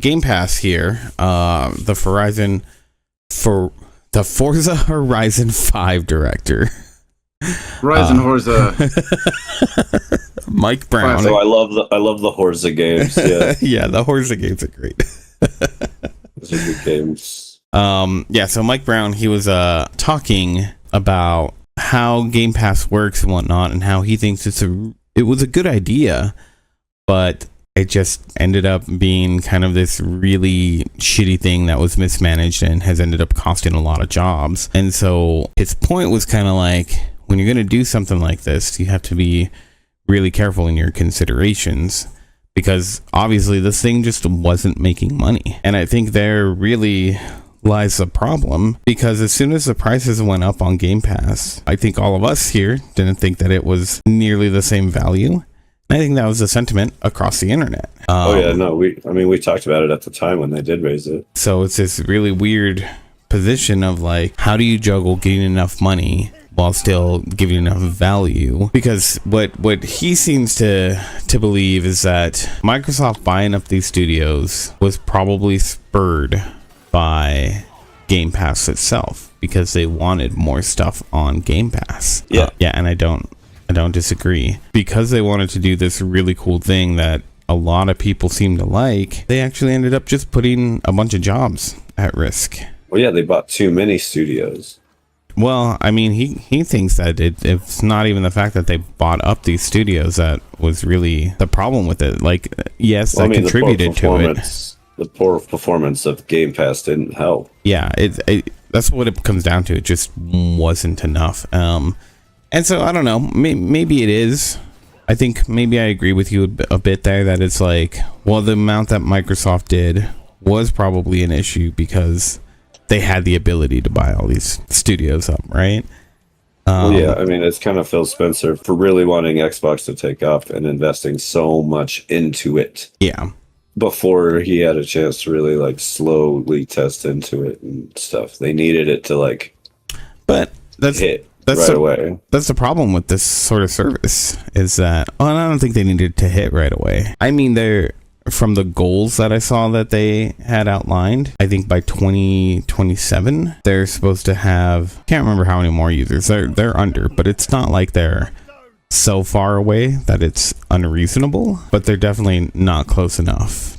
Game Pass here, the Forza Horizon 5 director. Horizon Horza. Mike Brown. So I love the Horza games. Yeah, yeah, the Horza games are great. Those are good games. So Mike Brown, he was talking about how Game Pass works and whatnot, and how he thinks it was a good idea, but it just ended up being kind of this really shitty thing that was mismanaged and has ended up costing a lot of jobs. And so his point was kind of like, when you're going to do something like this, you have to be really careful in your considerations, because obviously this thing just wasn't making money. And I think there really lies the problem, because as soon as the prices went up on Game Pass, I think all of us here didn't think that it was nearly the same value. I think that was the sentiment across the internet. We talked about it at the time when they did raise it. So it's this really weird position of like, how do you juggle getting enough money while still giving enough value? Because what he seems to believe is that Microsoft buying up these studios was probably spurred by Game Pass itself, because they wanted more stuff on Game Pass. And I don't disagree. Because they wanted to do this really cool thing that a lot of people seem to like, they actually ended up just putting a bunch of jobs at risk. Well, yeah, they bought too many studios. Well, I mean, he thinks that it's not even the fact that they bought up these studios that was really the problem with it. Like, yes, that contributed to it. The poor performance of Game Pass didn't help. Yeah, that's what it comes down to. It just wasn't enough. And so, I don't know, maybe it is. I think maybe I agree with you a bit there, that it's like, well, the amount that Microsoft did was probably an issue because they had the ability to buy all these studios up, right? It's kind of Phil Spencer for really wanting Xbox to take off and investing so much into it. Yeah. Before he had a chance to really like slowly test into it and stuff. They needed it to hit right away. That's the problem with this sort of service, is that, and I don't think they needed to hit right away. I mean, they're, from the goals that I saw that they had outlined, I think by 2027 they're supposed to have, can't remember how many more users. They're under, but it's not like they're so far away that it's unreasonable, but they're definitely not close enough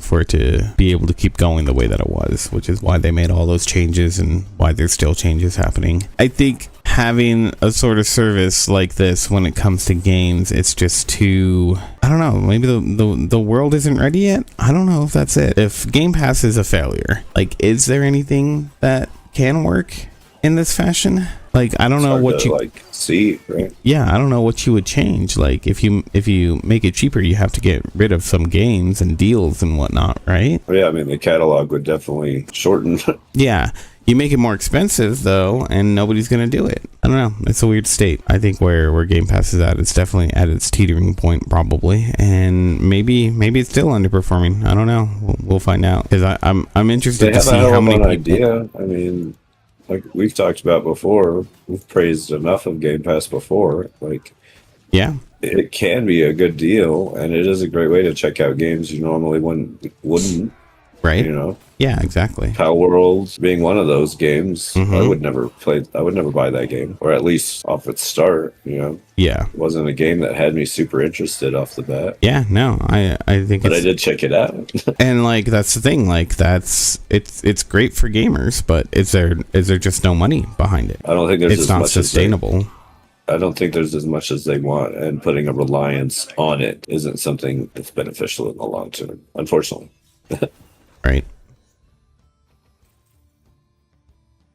for it to be able to keep going the way that it was, which is why they made all those changes and why there's still changes happening. I think having a sort of service like this when it comes to games, it's just too, I don't know, maybe the world isn't ready yet. I don't know if that's it. If Game Pass is a failure, like, is there anything that can work in this fashion? Like, I don't know what you see, right? Yeah, I don't know what you would change. Like, if you make it cheaper, you have to get rid of some games and deals and whatnot, right? Yeah, I mean, the catalog would definitely shorten. Yeah, you make it more expensive though, and nobody's gonna do it. I don't know. It's a weird state. I think where Game Pass is at, it's definitely at its teetering point, probably, and maybe it's still underperforming. I don't know. We'll find out, because I'm interested to see how many people. Idea. I mean, like we've talked about before, we've praised enough of Game Pass before. Like, yeah, it can be a good deal, and it is a great way to check out games you normally wouldn't. Right. You know. Yeah, exactly. Power Worlds being one of those games. Mm-hmm. I would never buy that game, or at least off its start. You know. Yeah. It wasn't a game that had me super interested off the bat. Yeah. No, I think. But I did check it out. And like, that's the thing. Like, it's great for gamers, but is there just no money behind it? I don't think there's. It's not sustainable. I don't think there's as much as they want, and putting a reliance on it isn't something that's beneficial in the long term, unfortunately. Right.